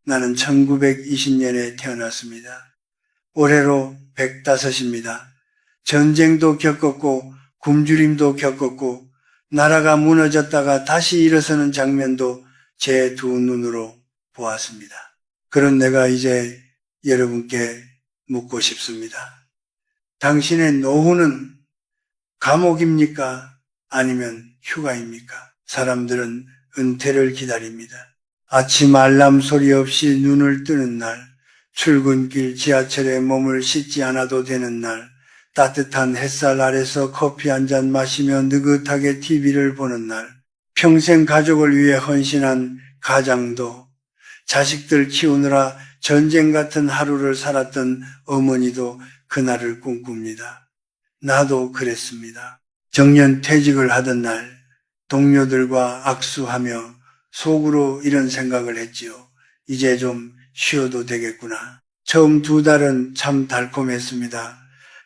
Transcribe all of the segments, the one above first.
나는 1920년에 태어났습니다. 올해로 105입니다. 전쟁도 겪었고 굶주림도 겪었고 나라가 무너졌다가 다시 일어서는 장면도 제 두 눈으로 보았습니다. 그런 내가 이제 여러분께 묻고 싶습니다. 당신의 노후는 감옥입니까? 아니면 휴가입니까? 사람들은 은퇴를 기다립니다. 아침 알람 소리 없이 눈을 뜨는 날, 출근길 지하철에 몸을 씻지 않아도 되는 날, 따뜻한 햇살 아래서 커피 한 잔 마시며 느긋하게 TV를 보는 날, 평생 가족을 위해 헌신한 가장도, 자식들 키우느라 전쟁 같은 하루를 살았던 어머니도 그날을 꿈꿉니다. 나도 그랬습니다. 정년 퇴직을 하던 날 동료들과 악수하며 속으로 이런 생각을 했지요. 이제 좀 쉬어도 되겠구나. 처음 2달은 참 달콤했습니다.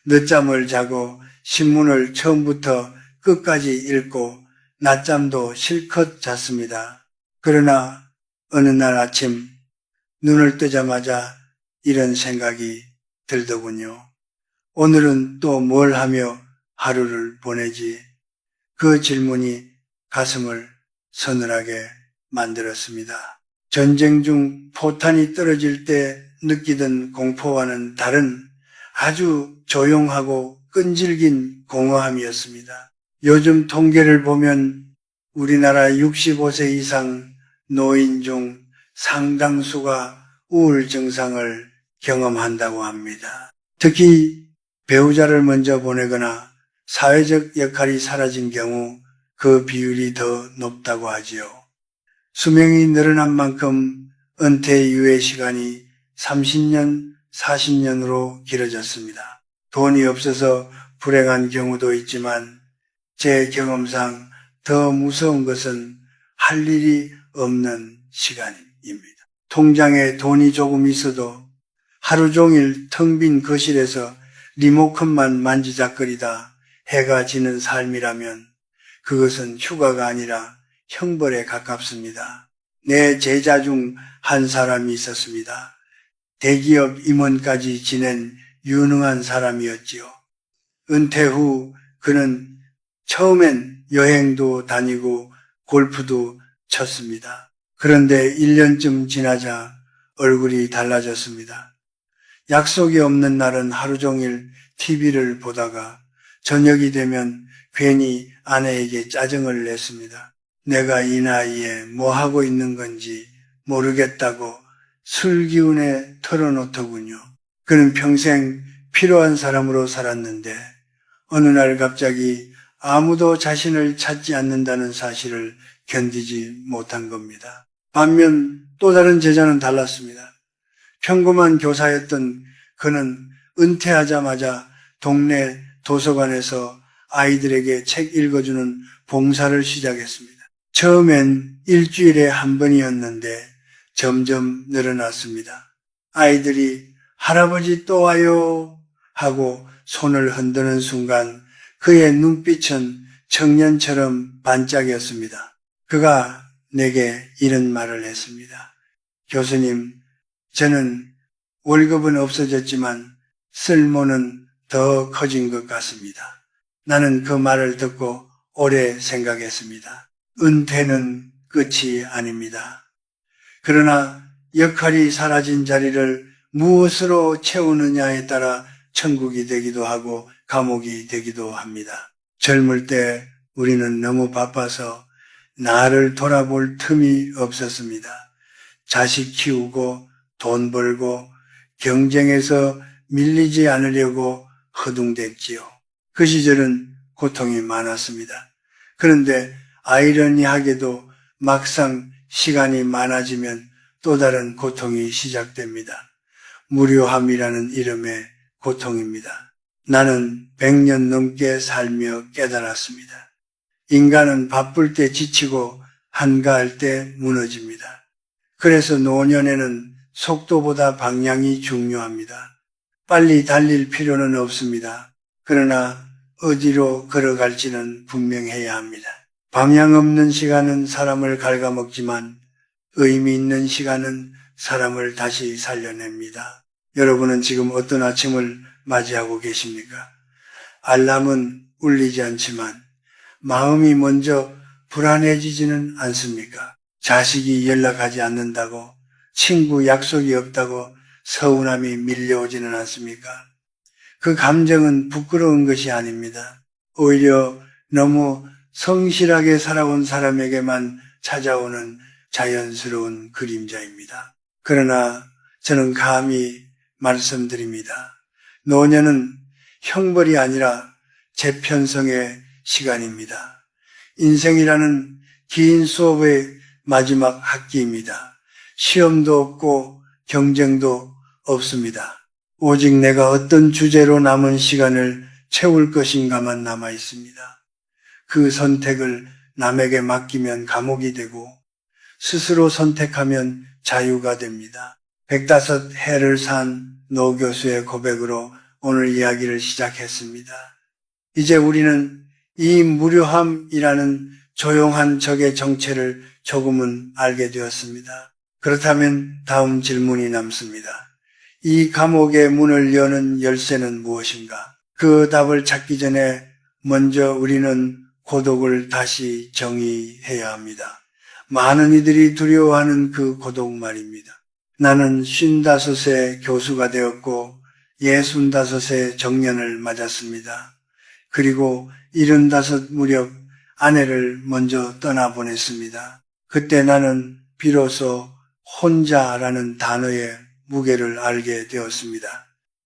늦잠을 자고 신문을 처음부터 끝까지 읽고 낮잠도 실컷 잤습니다. 그러나 어느 날 아침 눈을 뜨자마자 이런 생각이 들더군요. 오늘은 또 뭘 하며 하루를 보내지? 그 질문이 가슴을 서늘하게 만들었습니다. 전쟁 중 포탄이 떨어질 때 느끼던 공포와는 다른 아주 조용하고 끈질긴 공허함이었습니다. 요즘 통계를 보면 우리나라 65세 이상 노인 중 상당수가 우울 증상을 경험한다고 합니다. 특히 배우자를 먼저 보내거나 사회적 역할이 사라진 경우 그 비율이 더 높다고 하지요. 수명이 늘어난 만큼 은퇴 이후의 시간이 30년, 40년으로 길어졌습니다. 돈이 없어서 불행한 경우도 있지만 제 경험상 더 무서운 것은 할 일이 없는 시간입니다. 통장에 돈이 조금 있어도 하루 종일 텅 빈 거실에서 리모컨만 만지작거리다 해가 지는 삶이라면 그것은 휴가가 아니라 형벌에 가깝습니다. 내 제자 중 한 사람이 있었습니다. 대기업 임원까지 지낸 유능한 사람이었지요. 은퇴 후 그는 처음엔 여행도 다니고 골프도 쳤습니다. 그런데 1년쯤 지나자 얼굴이 달라졌습니다. 약속이 없는 날은 하루 종일 TV를 보다가 저녁이 되면 괜히 아내에게 짜증을 냈습니다. 내가 이 나이에 뭐 하고 있는 건지 모르겠다고 술 기운에 털어놓더군요. 그는 평생 필요한 사람으로 살았는데 어느 날 갑자기 아무도 자신을 찾지 않는다는 사실을 견디지 못한 겁니다. 반면 또 다른 제자는 달랐습니다. 평범한 교사였던 그는 은퇴하자마자 동네 도서관에서 아이들에게 책 읽어주는 봉사를 시작했습니다. 처음엔 일주일에 한 번이었는데 점점 늘어났습니다. 아이들이 할아버지 또 와요 하고 손을 흔드는 순간 그의 눈빛은 청년처럼 반짝였습니다. 그가 내게 이런 말을 했습니다. 교수님, 저는 월급은 없어졌지만 쓸모는 더 커진 것 같습니다. 나는 그 말을 듣고 오래 생각했습니다. 은퇴는 끝이 아닙니다. 그러나 역할이 사라진 자리를 무엇으로 채우느냐에 따라 천국이 되기도 하고 감옥이 되기도 합니다. 젊을 때 우리는 너무 바빠서 나를 돌아볼 틈이 없었습니다. 자식 키우고 돈 벌고 경쟁에서 밀리지 않으려고 허둥댔지요. 그 시절은 고통이 많았습니다. 그런데 아이러니하게도 막상 시간이 많아지면 또 다른 고통이 시작됩니다. 무료함이라는 이름의 고통입니다. 나는 100년 넘게 살며 깨달았습니다. 인간은 바쁠 때 지치고 한가할 때 무너집니다. 그래서 노년에는 속도보다 방향이 중요합니다. 빨리 달릴 필요는 없습니다. 그러나 어디로 걸어갈지는 분명해야 합니다. 방향 없는 시간은 사람을 갉아먹지만 의미 있는 시간은 사람을 다시 살려냅니다. 여러분은 지금 어떤 아침을 맞이하고 계십니까? 알람은 울리지 않지만 마음이 먼저 불안해지지는 않습니까? 자식이 연락하지 않는다고, 친구 약속이 없다고 서운함이 밀려오지는 않습니까? 그 감정은 부끄러운 것이 아닙니다. 오히려 너무 성실하게 살아온 사람에게만 찾아오는 자연스러운 그림자입니다. 그러나 저는 감히 말씀드립니다. 노년은 형벌이 아니라 재편성의 시간입니다. 인생이라는 긴 수업의 마지막 학기입니다. 시험도 없고 경쟁도 없습니다. 오직 내가 어떤 주제로 남은 시간을 채울 것인가만 남아 있습니다. 그 선택을 남에게 맡기면 감옥이 되고 스스로 선택하면 자유가 됩니다. 105해를 산 노 교수의 고백으로 오늘 이야기를 시작했습니다. 이제 우리는 이 무료함이라는 조용한 적의 정체를 조금은 알게 되었습니다. 그렇다면 다음 질문이 남습니다. 이 감옥의 문을 여는 열쇠는 무엇인가? 그 답을 찾기 전에 먼저 우리는 고독을 다시 정의해야 합니다. 많은 이들이 두려워하는 그 고독 말입니다. 나는 55세 교수가 되었고 65세 정년을 맞았습니다. 그리고 75 무렵 아내를 먼저 떠나보냈습니다. 그때 나는 비로소 혼자라는 단어의 무게를 알게 되었습니다.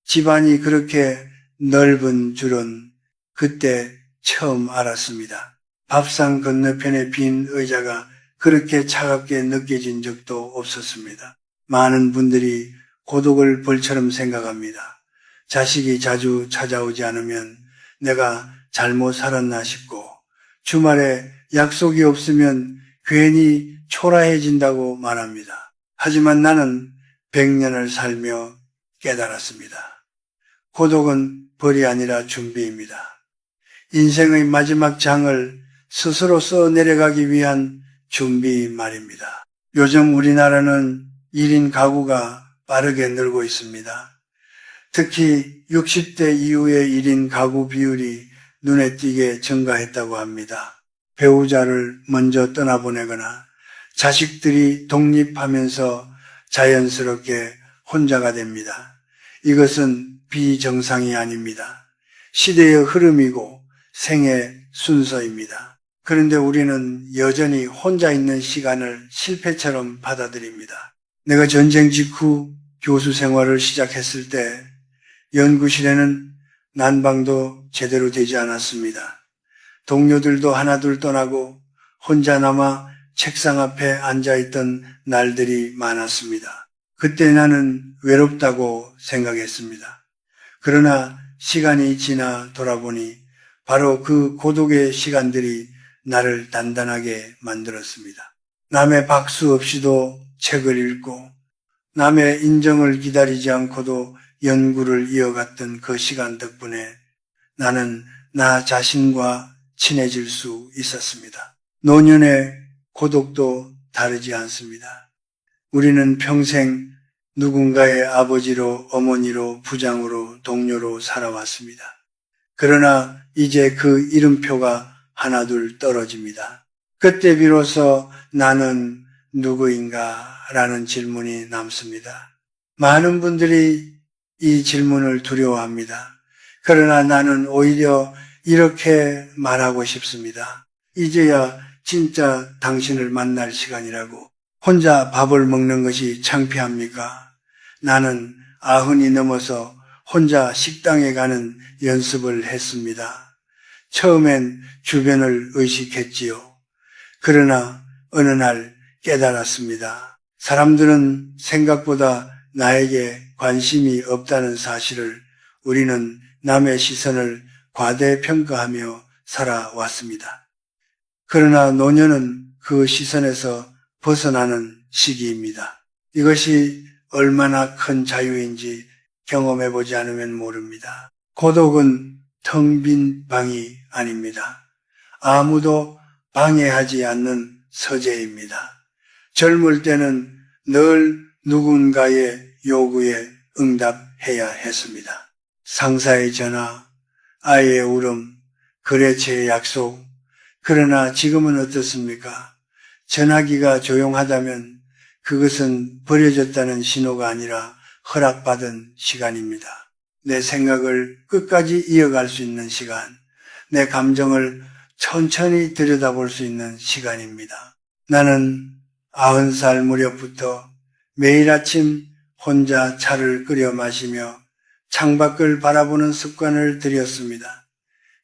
집안이 그렇게 넓은 줄은 그때 처음 알았습니다. 밥상 건너편에 빈 의자가 그렇게 차갑게 느껴진 적도 없었습니다. 많은 분들이 고독을 벌처럼 생각합니다. 자식이 자주 찾아오지 않으면 내가 잘못 살았나 싶고 주말에 약속이 없으면 괜히 초라해진다고 말합니다. 하지만 나는 100년을 살며 깨달았습니다. 고독은 벌이 아니라 준비입니다. 인생의 마지막 장을 스스로 써내려가기 위한 준비 말입니다. 요즘 우리나라는 1인 가구가 빠르게 늘고 있습니다. 특히 60대 이후의 1인 가구 비율이 눈에 띄게 증가했다고 합니다. 배우자를 먼저 떠나보내거나 자식들이 독립하면서 자연스럽게 혼자가 됩니다. 이것은 비정상이 아닙니다. 시대의 흐름이고 생의 순서입니다. 그런데 우리는 여전히 혼자 있는 시간을 실패처럼 받아들입니다. 내가 전쟁 직후 교수 생활을 시작했을 때 연구실에는 난방도 제대로 되지 않았습니다. 동료들도 하나둘 떠나고 혼자 남아 책상 앞에 앉아있던 날들이 많았습니다. 그때 나는 외롭다고 생각했습니다. 그러나 시간이 지나 돌아보니 바로 그 고독의 시간들이 나를 단단하게 만들었습니다. 남의 박수 없이도 책을 읽고 남의 인정을 기다리지 않고도 연구를 이어갔던 그 시간 덕분에 나는 나 자신과 친해질 수 있었습니다. 노년의 고독도 다르지 않습니다. 우리는 평생 누군가의 아버지로, 어머니로, 부장으로, 동료로 살아왔습니다. 그러나 이제 그 이름표가 하나둘 떨어집니다. 그때 비로소 나는 누구인가? 라는 질문이 남습니다. 많은 분들이 이 질문을 두려워합니다. 그러나 나는 오히려 이렇게 말하고 싶습니다. 이제야 진짜 당신을 만날 시간이라고. 혼자 밥을 먹는 것이 창피합니까? 나는 90이 넘어서 혼자 식당에 가는 연습을 했습니다. 처음엔 주변을 의식했지요. 그러나 어느 날 깨달았습니다. 사람들은 생각보다 나에게 관심이 없다는 사실을 우리는 남의 시선을 과대평가하며 살아왔습니다. 그러나 노년은 그 시선에서 벗어나는 시기입니다. 이것이 얼마나 큰 자유인지 경험해보지 않으면 모릅니다. 고독은 텅 빈 방이 아닙니다. 아무도 방해하지 않는 서재입니다. 젊을 때는 늘 누군가의 요구에 응답해야 했습니다. 상사의 전화, 아이의 울음, 거래처의 약속. 그러나 지금은 어떻습니까? 전화기가 조용하다면 그것은 버려졌다는 신호가 아니라 허락받은 시간입니다. 내 생각을 끝까지 이어갈 수 있는 시간, 내 감정을 천천히 들여다볼 수 있는 시간입니다. 나는 90살 무렵부터 매일 아침 혼자 차를 끓여 마시며 창밖을 바라보는 습관을 들였습니다.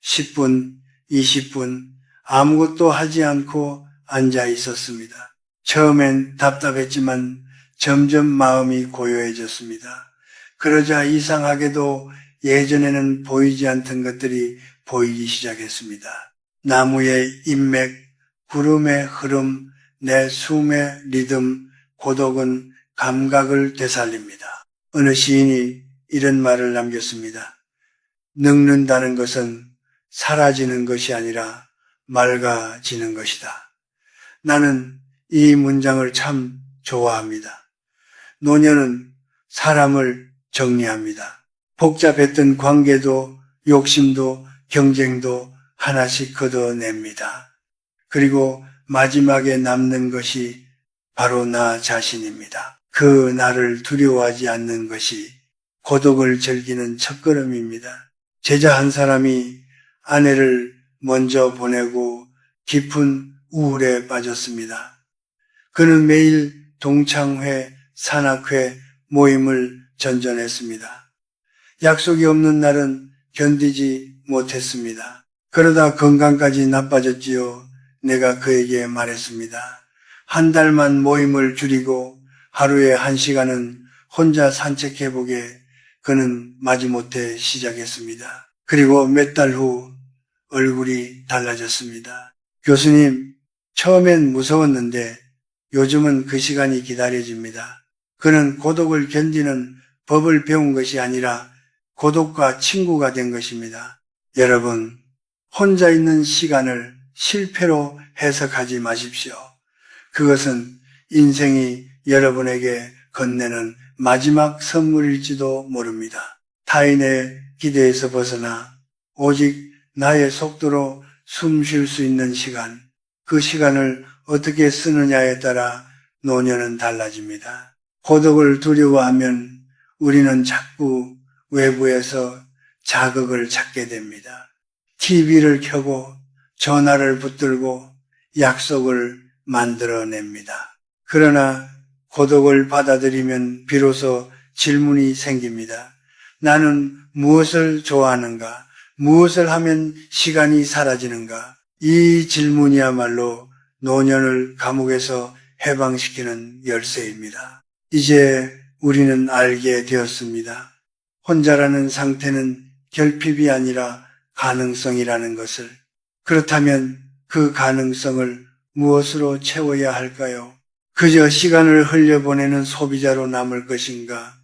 10분, 20분 아무것도 하지 않고 앉아 있었습니다. 처음엔 답답했지만 점점 마음이 고요해졌습니다. 그러자 이상하게도 예전에는 보이지 않던 것들이 보이기 시작했습니다. 나무의 인맥, 구름의 흐름, 내 숨의 리듬, 고독은 감각을 되살립니다. 어느 시인이 이런 말을 남겼습니다. 늙는다는 것은 사라지는 것이 아니라 맑아지는 것이다. 나는 이 문장을 참 좋아합니다. 노년은 사람을 정리합니다. 복잡했던 관계도 욕심도 경쟁도 하나씩 걷어냅니다. 그리고 마지막에 남는 것이 바로 나 자신입니다. 그 나를 두려워하지 않는 것이 고독을 즐기는 첫걸음입니다. 제자 한 사람이 아내를 먼저 보내고 깊은 우울에 빠졌습니다. 그는 매일 동창회, 산악회, 모임을 전전했습니다. 약속이 없는 날은 견디지 못했습니다. 그러다 건강까지 나빠졌지요. 내가 그에게 말했습니다. 한 달만 모임을 줄이고 하루에 1시간은 혼자 산책해보게. 그는 마지못해 시작했습니다. 그리고 몇 달 후 얼굴이 달라졌습니다. 교수님, 처음엔 무서웠는데 요즘은 그 시간이 기다려집니다. 그는 고독을 견디는 법을 배운 것이 아니라 고독과 친구가 된 것입니다. 여러분, 혼자 있는 시간을 실패로 해석하지 마십시오. 그것은 인생이 여러분에게 건네는 마지막 선물일지도 모릅니다. 타인의 기대에서 벗어나 오직 나의 속도로 숨 쉴 수 있는 시간, 그 시간을 어떻게 쓰느냐에 따라 노년은 달라집니다. 고독을 두려워하면 우리는 자꾸 외부에서 자극을 찾게 됩니다. TV를 켜고 전화를 붙들고 약속을 만들어냅니다. 그러나 고독을 받아들이면 비로소 질문이 생깁니다. 나는 무엇을 좋아하는가? 무엇을 하면 시간이 사라지는가? 이 질문이야말로 노년을 감옥에서 해방시키는 열쇠입니다. 이제 우리는 알게 되었습니다. 혼자라는 상태는 결핍이 아니라 가능성이라는 것을. 그렇다면 그 가능성을 무엇으로 채워야 할까요? 그저 시간을 흘려보내는 소비자로 남을 것인가?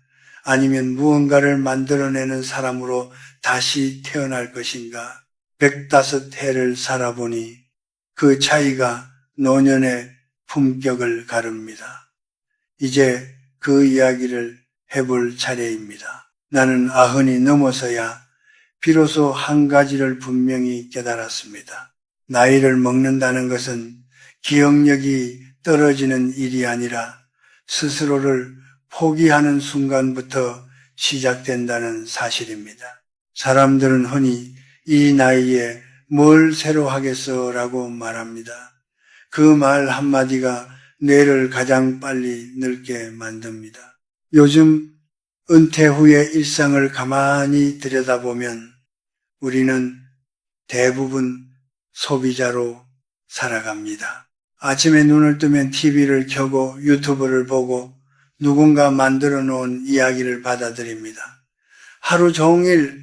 아니면 무언가를 만들어내는 사람으로 다시 태어날 것인가? 105해를 살아보니 그 차이가 노년의 품격을 가릅니다. 이제 그 이야기를 해볼 차례입니다. 나는 90이 넘어서야 비로소 한 가지를 분명히 깨달았습니다. 나이를 먹는다는 것은 기억력이 떨어지는 일이 아니라 스스로를 포기하는 순간부터 시작된다는 사실입니다. 사람들은 흔히 이 나이에 뭘 새로 하겠어 라고 말합니다. 그 말 한마디가 뇌를 가장 빨리 늙게 만듭니다. 요즘 은퇴 후의 일상을 가만히 들여다보면 우리는 대부분 소비자로 살아갑니다. 아침에 눈을 뜨면 TV를 켜고 유튜브를 보고 누군가 만들어 놓은 이야기를 받아들입니다. 하루 종일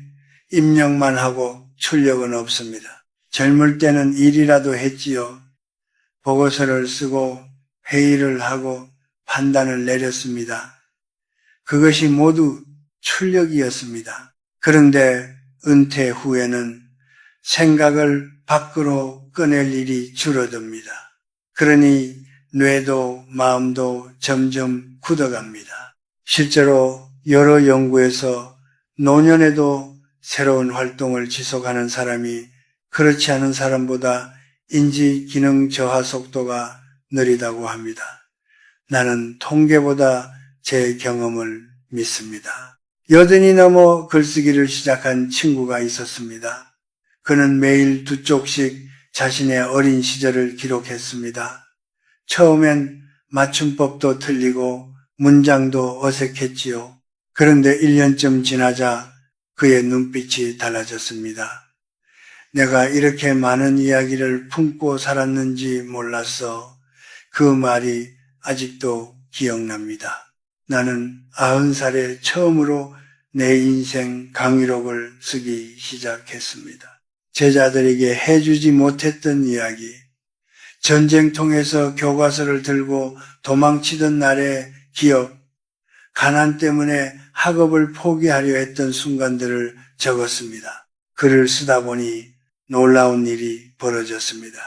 입력만 하고 출력은 없습니다. 젊을 때는 일이라도 했지요. 보고서를 쓰고 회의를 하고 판단을 내렸습니다. 그것이 모두 출력이었습니다. 그런데 은퇴 후에는 생각을 밖으로 꺼낼 일이 줄어듭니다. 그러니 뇌도 마음도 점점 굳어갑니다. 실제로 여러 연구에서 노년에도 새로운 활동을 지속하는 사람이 그렇지 않은 사람보다 인지 기능 저하 속도가 느리다고 합니다. 나는 통계보다 제 경험을 믿습니다. 80이 넘어 글쓰기를 시작한 친구가 있었습니다. 그는 매일 2쪽씩 자신의 어린 시절을 기록했습니다. 처음엔 맞춤법도 틀리고 문장도 어색했지요. 그런데 1년쯤 지나자 그의 눈빛이 달라졌습니다. 내가 이렇게 많은 이야기를 품고 살았는지 몰랐어. 그 말이 아직도 기억납니다. 나는 90살에 처음으로 내 인생 강의록을 쓰기 시작했습니다. 제자들에게 해주지 못했던 이야기, 전쟁통에서 교과서를 들고 도망치던 날의 기억, 가난 때문에 학업을 포기하려 했던 순간들을 적었습니다. 글을 쓰다 보니 놀라운 일이 벌어졌습니다.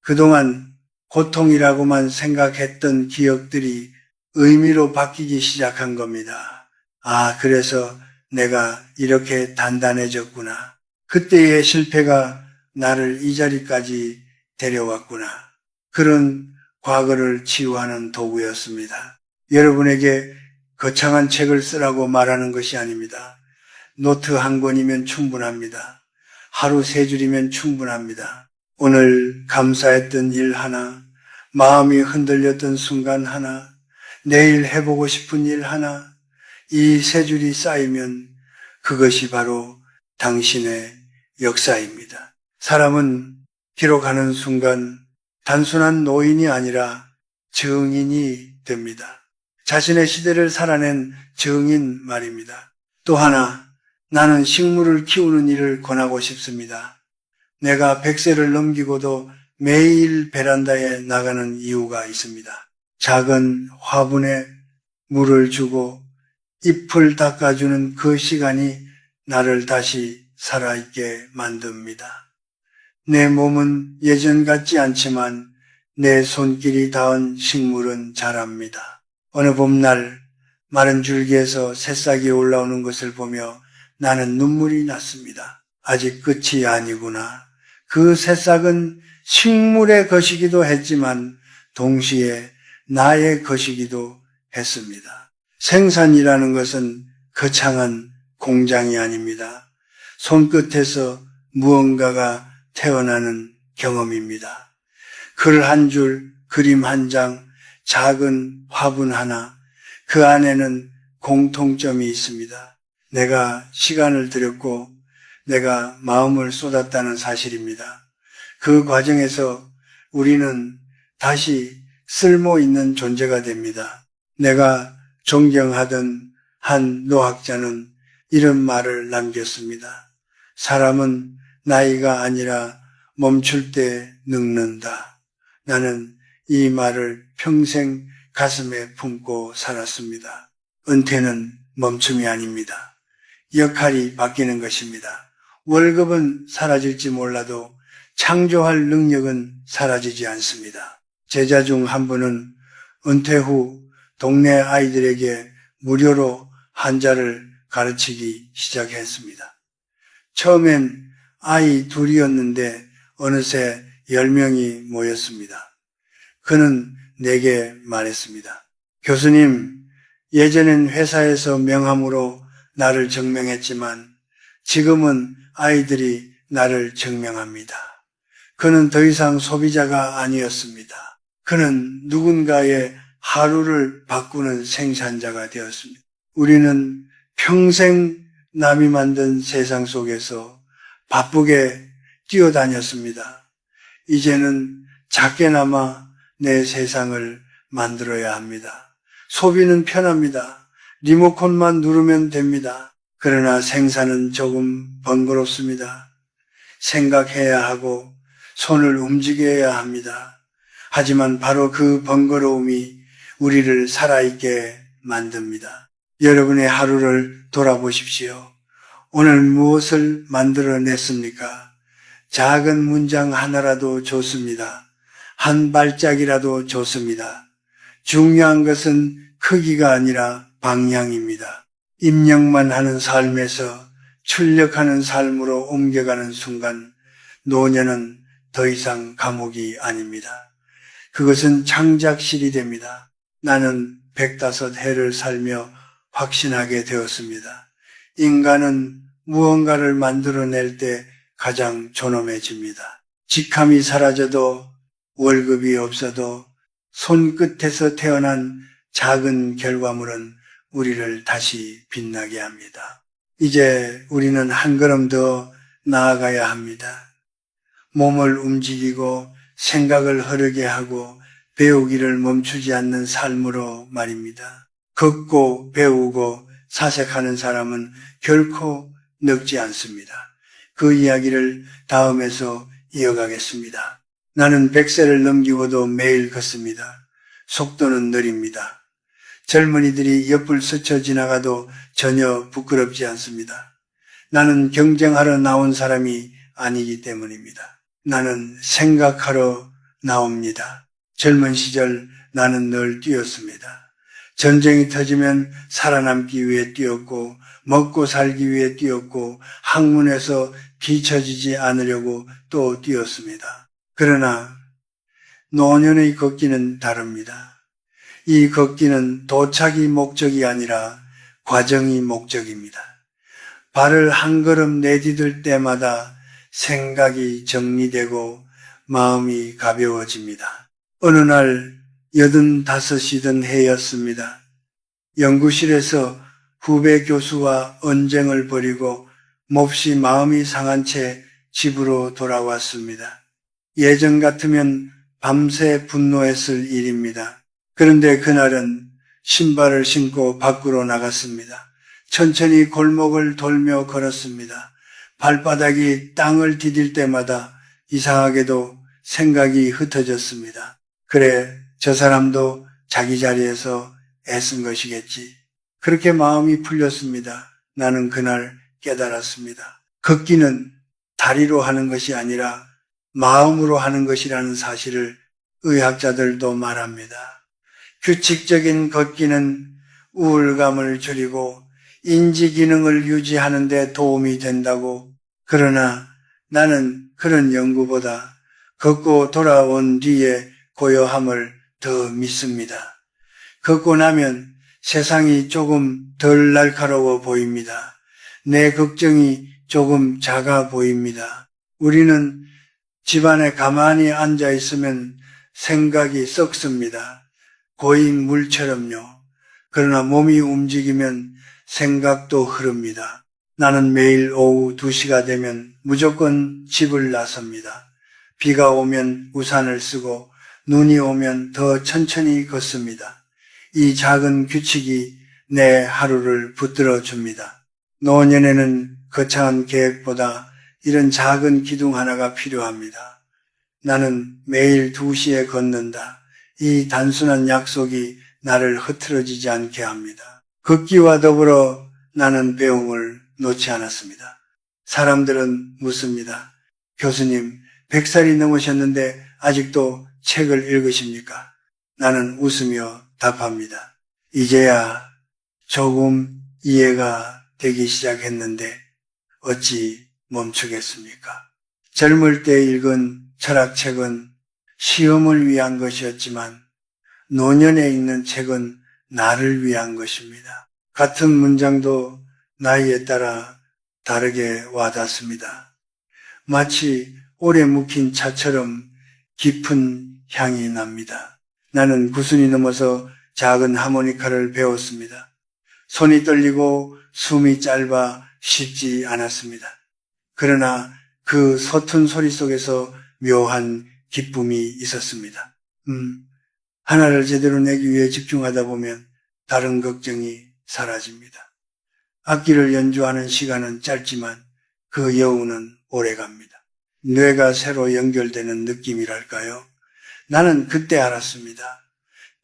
그동안 고통이라고만 생각했던 기억들이 의미로 바뀌기 시작한 겁니다. 아, 그래서 내가 이렇게 단단해졌구나. 그때의 실패가 나를 이 자리까지 데려왔구나. 그런 과거를 치유하는 도구였습니다. 여러분에게 거창한 책을 쓰라고 말하는 것이 아닙니다. 노트 한 권이면 충분합니다. 하루 3줄이면 충분합니다. 오늘 감사했던 일 하나, 마음이 흔들렸던 순간 하나, 내일 해보고 싶은 일 하나, 이 3줄이 쌓이면 그것이 바로 당신의 역사입니다. 사람은 기록하는 순간 단순한 노인이 아니라 증인이 됩니다. 자신의 시대를 살아낸 증인 말입니다. 또 하나, 나는 식물을 키우는 일을 권하고 싶습니다. 내가 100세를 넘기고도 매일 베란다에 나가는 이유가 있습니다. 작은 화분에 물을 주고 잎을 닦아주는 그 시간이 나를 다시 살아있게 만듭니다. 내 몸은 예전 같지 않지만 내 손길이 닿은 식물은 자랍니다. 어느 봄날 마른 줄기에서 새싹이 올라오는 것을 보며 나는 눈물이 났습니다. 아직 끝이 아니구나. 그 새싹은 식물의 것이기도 했지만 동시에 나의 것이기도 했습니다. 생산이라는 것은 거창한 공장이 아닙니다. 손끝에서 무언가가 태어나는 경험입니다. 글 한 줄, 그림 한 장, 작은 화분 하나, 그 안에는 공통점이 있습니다. 내가 시간을 들였고 내가 마음을 쏟았다는 사실입니다. 그 과정에서 우리는 다시 쓸모 있는 존재가 됩니다. 내가 존경하던 한 노학자는 이런 말을 남겼습니다. 사람은 나이가 아니라 멈출 때 늙는다. 나는 이 말을 평생 가슴에 품고 살았습니다. 은퇴는 멈춤이 아닙니다. 역할이 바뀌는 것입니다. 월급은 사라질지 몰라도 창조할 능력은 사라지지 않습니다. 제자 중 한 분은 은퇴 후 동네 아이들에게 무료로 한자를 가르치기 시작했습니다. 처음엔 아이 2이었는데 어느새 10명이 모였습니다. 그는 내게 말했습니다. 교수님, 예전엔 회사에서 명함으로 나를 증명했지만 지금은 아이들이 나를 증명합니다. 그는 더 이상 소비자가 아니었습니다. 그는 누군가의 하루를 바꾸는 생산자가 되었습니다. 우리는 평생 남이 만든 세상 속에서 바쁘게 뛰어다녔습니다. 이제는 작게나마 내 세상을 만들어야 합니다. 소비는 편합니다. 리모컨만 누르면 됩니다. 그러나 생산은 조금 번거롭습니다. 생각해야 하고 손을 움직여야 합니다. 하지만 바로 그 번거로움이 우리를 살아있게 만듭니다. 여러분의 하루를 돌아보십시오. 오늘 무엇을 만들어냈습니까? 작은 문장 하나라도 좋습니다. 한 발짝이라도 좋습니다. 중요한 것은 크기가 아니라 방향입니다. 입력만 하는 삶에서 출력하는 삶으로 옮겨가는 순간 노년은 더 이상 감옥이 아닙니다. 그것은 창작실이 됩니다. 나는 105해를 살며 확신하게 되었습니다. 인간은 무언가를 만들어낼 때 가장 존엄해집니다. 직함이 사라져도 월급이 없어도 손끝에서 태어난 작은 결과물은 우리를 다시 빛나게 합니다. 이제 우리는 한 걸음 더 나아가야 합니다. 몸을 움직이고 생각을 흐르게 하고 배우기를 멈추지 않는 삶으로 말입니다. 걷고 배우고 사색하는 사람은 결코 늙지 않습니다. 그 이야기를 다음에서 이어가겠습니다. 나는 100세를 넘기고도 매일 걷습니다. 속도는 느립니다. 젊은이들이 옆을 스쳐 지나가도 전혀 부끄럽지 않습니다. 나는 경쟁하러 나온 사람이 아니기 때문입니다. 나는 생각하러 나옵니다. 젊은 시절 나는 늘 뛰었습니다. 전쟁이 터지면 살아남기 위해 뛰었고 먹고 살기 위해 뛰었고 학문에서 뒤처지지 않으려고 또 뛰었습니다. 그러나 노년의 걷기는 다릅니다. 이 걷기는 도착이 목적이 아니라 과정이 목적입니다. 발을 한 걸음 내디딜 때마다 생각이 정리되고 마음이 가벼워집니다. 어느 날 85이던 해였습니다. 연구실에서 후배 교수와 언쟁을 벌이고 몹시 마음이 상한 채 집으로 돌아왔습니다. 예전 같으면 밤새 분노했을 일입니다. 그런데 그날은 신발을 신고 밖으로 나갔습니다. 천천히 골목을 돌며 걸었습니다. 발바닥이 땅을 디딜 때마다 이상하게도 생각이 흩어졌습니다. 그래, 저 사람도 자기 자리에서 애쓴 것이겠지. 그렇게 마음이 풀렸습니다. 나는 그날 깨달았습니다. 걷기는 다리로 하는 것이 아니라 마음으로 하는 것이라는 사실을 의학자들도 말합니다. 규칙적인 걷기는 우울감을 줄이고 인지 기능을 유지하는 데 도움이 된다고. 그러나 나는 그런 연구보다 걷고 돌아온 뒤에 고요함을 더 믿습니다. 걷고 나면 세상이 조금 덜 날카로워 보입니다. 내 걱정이 조금 작아 보입니다. 우리는 집안에 가만히 앉아 있으면 생각이 썩습니다. 고인 물처럼요. 그러나 몸이 움직이면 생각도 흐릅니다. 나는 매일 오후 2시가 되면 무조건 집을 나섭니다. 비가 오면 우산을 쓰고 눈이 오면 더 천천히 걷습니다. 이 작은 규칙이 내 하루를 붙들어 줍니다. 노년에는 거창한 계획보다 이런 작은 기둥 하나가 필요합니다. 나는 매일 2시에 걷는다. 이 단순한 약속이 나를 흐트러지지 않게 합니다. 걷기와 더불어 나는 배움을 놓지 않았습니다. 사람들은 묻습니다. 교수님, 100살이 넘으셨는데 아직도 책을 읽으십니까? 나는 웃으며 답합니다. 이제야 조금 이해가 되기 시작했는데 어찌 멈추겠습니까? 젊을 때 읽은 철학책은 시험을 위한 것이었지만 노년에 읽는 책은 나를 위한 것입니다. 같은 문장도 나이에 따라 다르게 와닿습니다. 마치 오래 묵힌 차처럼 깊은 향이 납니다. 나는 9순이 넘어서 작은 하모니카를 배웠습니다. 손이 떨리고 숨이 짧아 쉽지 않았습니다. 그러나 그 서툰 소리 속에서 묘한 기쁨이 있었습니다. 하나를 제대로 내기 위해 집중하다 보면 다른 걱정이 사라집니다. 악기를 연주하는 시간은 짧지만 그 여운은 오래갑니다. 뇌가 새로 연결되는 느낌이랄까요? 나는 그때 알았습니다.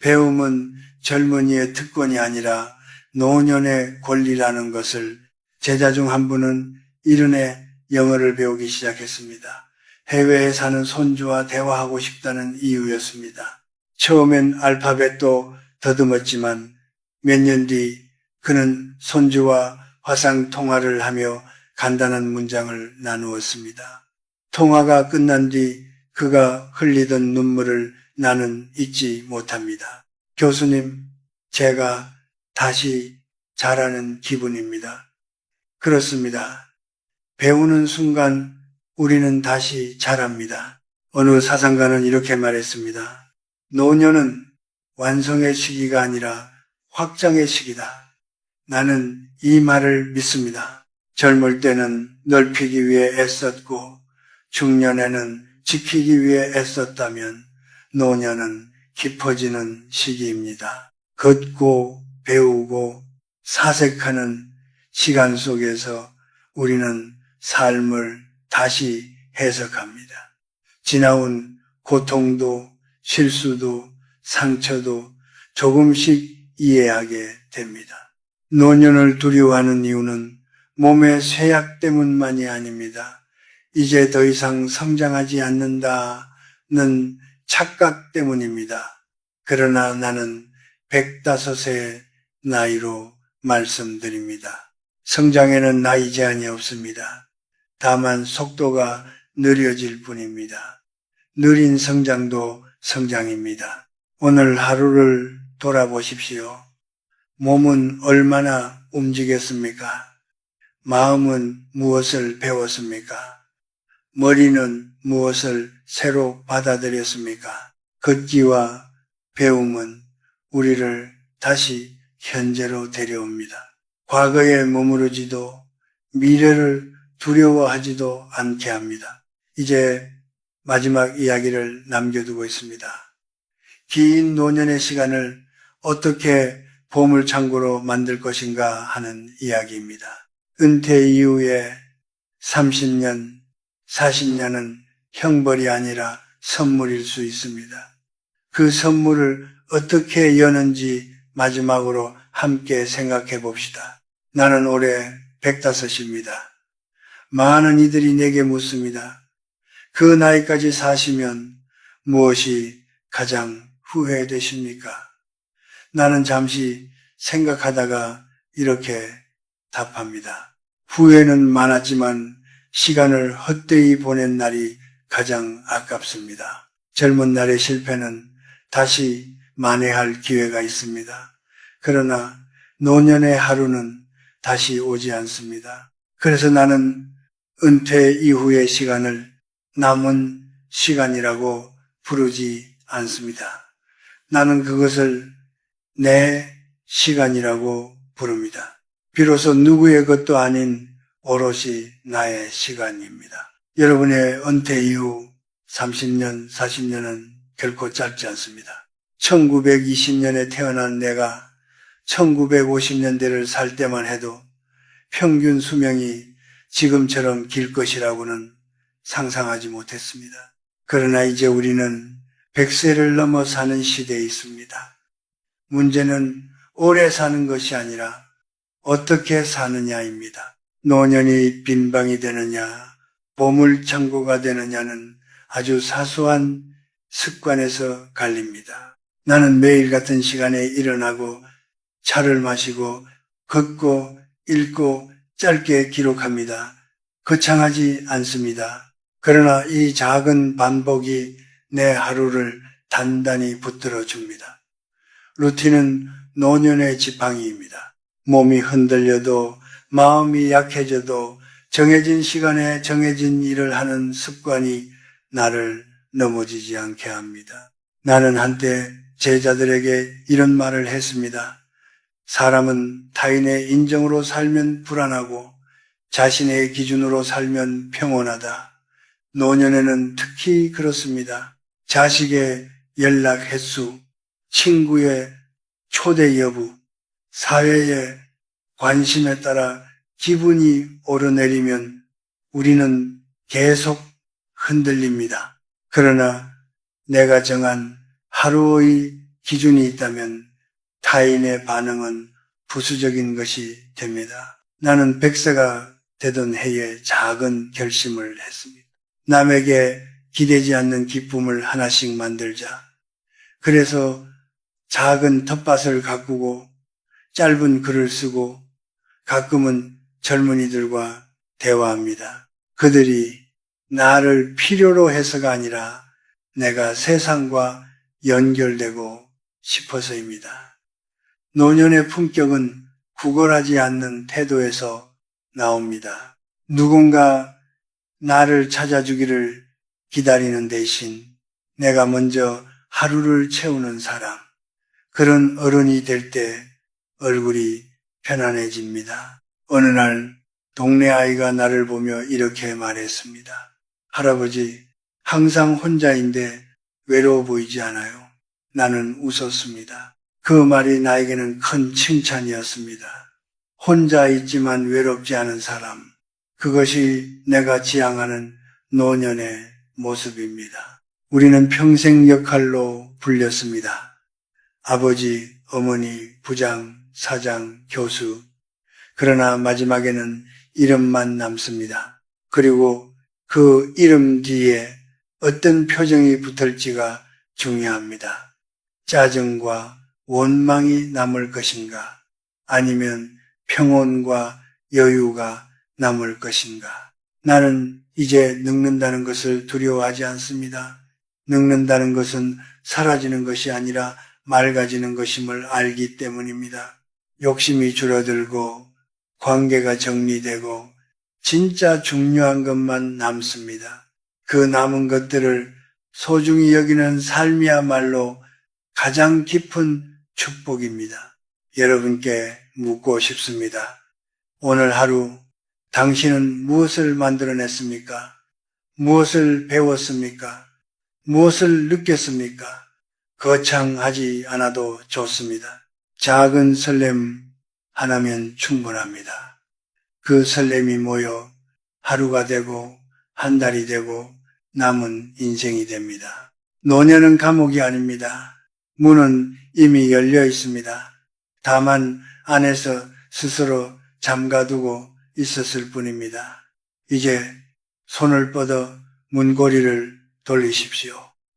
배움은 젊은이의 특권이 아니라 노년의 권리라는 것을. 제자 중 한 분은 이른해 영어를 배우기 시작했습니다. 해외에 사는 손주와 대화하고 싶다는 이유였습니다. 처음엔 알파벳도 더듬었지만 몇 년 뒤 그는 손주와 화상 통화를 하며 간단한 문장을 나누었습니다. 통화가 끝난 뒤 그가 흘리던 눈물을 나는 잊지 못합니다. 교수님, 제가 다시 자라는 기분입니다. 그렇습니다. 배우는 순간 우리는 다시 자랍니다. 어느 사상가는 이렇게 말했습니다. 노년은 완성의 시기가 아니라 확장의 시기다. 나는 이 말을 믿습니다. 젊을 때는 넓히기 위해 애썼고 중년에는 지키기 위해 애썼다면 노년은 깊어지는 시기입니다. 걷고 배우고 사색하는 시간 속에서 우리는 삶을 다시 해석합니다. 지나온 고통도 실수도 상처도 조금씩 이해하게 됩니다. 노년을 두려워하는 이유는 몸의 쇠약 때문만이 아닙니다. 이제 더 이상 성장하지 않는다는 착각 때문입니다. 그러나 나는 105세 나이로 말씀드립니다. 성장에는 나이 제한이 없습니다. 다만 속도가 느려질 뿐입니다. 느린 성장도 성장입니다. 오늘 하루를 돌아보십시오. 몸은 얼마나 움직였습니까? 마음은 무엇을 배웠습니까? 머리는 무엇을 새로 받아들였습니까? 걷기와 배움은 우리를 다시 현재로 데려옵니다. 과거에 머무르지도 미래를 두려워하지도 않게 합니다. 이제 마지막 이야기를 남겨두고 있습니다. 긴 노년의 시간을 어떻게 보물창고로 만들 것인가 하는 이야기입니다. 은퇴 이후에 30년, 40년은 형벌이 아니라 선물일 수 있습니다. 그 선물을 어떻게 여는지 마지막으로 함께 생각해 봅시다. 나는 올해 105입니다. 많은 이들이 내게 묻습니다. 그 나이까지 사시면 무엇이 가장 후회되십니까? 나는 잠시 생각하다가 이렇게 답합니다. 후회는 많았지만 시간을 헛되이 보낸 날이 가장 아깝습니다. 젊은 날의 실패는 다시 만회할 기회가 있습니다. 그러나 노년의 하루는 다시 오지 않습니다. 그래서 나는 은퇴 이후의 시간을 남은 시간이라고 부르지 않습니다. 나는 그것을 내 시간이라고 부릅니다. 비로소 누구의 것도 아닌 오롯이 나의 시간입니다. 여러분의 은퇴 이후 30년, 40년은 결코 짧지 않습니다. 1920년에 태어난 내가 1950년대를 살 때만 해도 평균 수명이 지금처럼 길 것이라고는 상상하지 못했습니다. 그러나 이제 우리는 100세를 넘어 사는 시대에 있습니다. 문제는 오래 사는 것이 아니라 어떻게 사느냐입니다. 노년이 빈방이 되느냐, 보물창고가 되느냐는 아주 사소한 습관에서 갈립니다. 나는 매일 같은 시간에 일어나고 차를 마시고 걷고 읽고 짧게 기록합니다. 거창하지 않습니다. 그러나 이 작은 반복이 내 하루를 단단히 붙들어 줍니다. 루틴은 노년의 지팡이입니다. 몸이 흔들려도 마음이 약해져도 정해진 시간에 정해진 일을 하는 습관이 나를 넘어지지 않게 합니다. 나는 한때 제자들에게 이런 말을 했습니다. 사람은 타인의 인정으로 살면 불안하고 자신의 기준으로 살면 평온하다. 노년에는 특히 그렇습니다. 자식의 연락 횟수, 친구의 초대 여부, 사회의 관심에 따라 기분이 오르내리면 우리는 계속 흔들립니다. 그러나 내가 정한 하루의 기준이 있다면 타인의 반응은 부수적인 것이 됩니다. 나는 100세가 되던 해에 작은 결심을 했습니다. 남에게 기대지 않는 기쁨을 하나씩 만들자. 그래서 작은 텃밭을 가꾸고 짧은 글을 쓰고 가끔은 젊은이들과 대화합니다. 그들이 나를 필요로 해서가 아니라 내가 세상과 연결되고 싶어서입니다. 노년의 품격은 구걸하지 않는 태도에서 나옵니다. 누군가 나를 찾아주기를 기다리는 대신 내가 먼저 하루를 채우는 사람, 그런 어른이 될 때 얼굴이 편안해집니다. 어느 날 동네 아이가 나를 보며 이렇게 말했습니다. 할아버지, 항상 혼자인데 외로워 보이지 않아요? 나는 웃었습니다. 그 말이 나에게는 큰 칭찬이었습니다. 혼자 있지만 외롭지 않은 사람, 그것이 내가 지향하는 노년의 모습입니다. 우리는 평생 역할로 불렸습니다. 아버지, 어머니, 부장, 사장, 교수. 그러나 마지막에는 이름만 남습니다. 그리고 그 이름 뒤에 어떤 표정이 붙을지가 중요합니다. 짜증과 원망이 남을 것인가? 아니면 평온과 여유가 남을 것인가? 나는 이제 늙는다는 것을 두려워하지 않습니다. 늙는다는 것은 사라지는 것이 아니라 맑아지는 것임을 알기 때문입니다. 욕심이 줄어들고 관계가 정리되고 진짜 중요한 것만 남습니다. 그 남은 것들을 소중히 여기는 삶이야말로 가장 깊은 축복입니다. 여러분께 묻고 싶습니다. 오늘 하루 당신은 무엇을 만들어냈습니까? 무엇을 배웠습니까? 무엇을 느꼈습니까? 거창하지 않아도 좋습니다. 작은 설렘 하나면 충분합니다. 그 설렘이 모여 하루가 되고 한 달이 되고 남은 인생이 됩니다. 노년은 감옥이 아닙니다. 문은 이미 열려 있습니다. 다만 안에서 스스로 잠가두고 있었을 뿐입니다. 이제 손을 뻗어 문고리를 돌리십시오.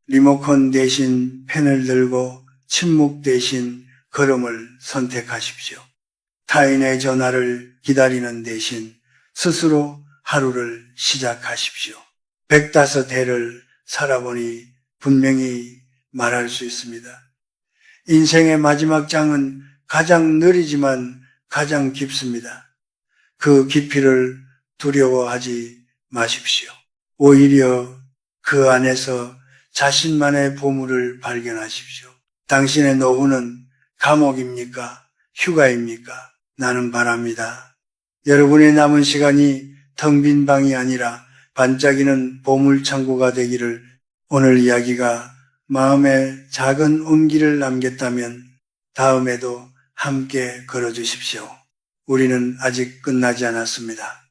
리모컨 대신 펜을 들고 침묵 대신 걸음을 선택하십시오. 타인의 전화를 기다리는 대신 스스로 하루를 시작하십시오. 105해를 살아보니 분명히 말할 수 있습니다. 인생의 마지막 장은 가장 느리지만 가장 깊습니다. 그 깊이를 두려워하지 마십시오. 오히려 그 안에서 자신만의 보물을 발견하십시오. 당신의 노후는 감옥입니까? 휴가입니까? 나는 바랍니다. 여러분의 남은 시간이 텅 빈 방이 아니라 반짝이는 보물창고가 되기를. 오늘 이야기가 마음에 작은 온기를 남겼다면 다음에도 함께 걸어주십시오. 우리는 아직 끝나지 않았습니다.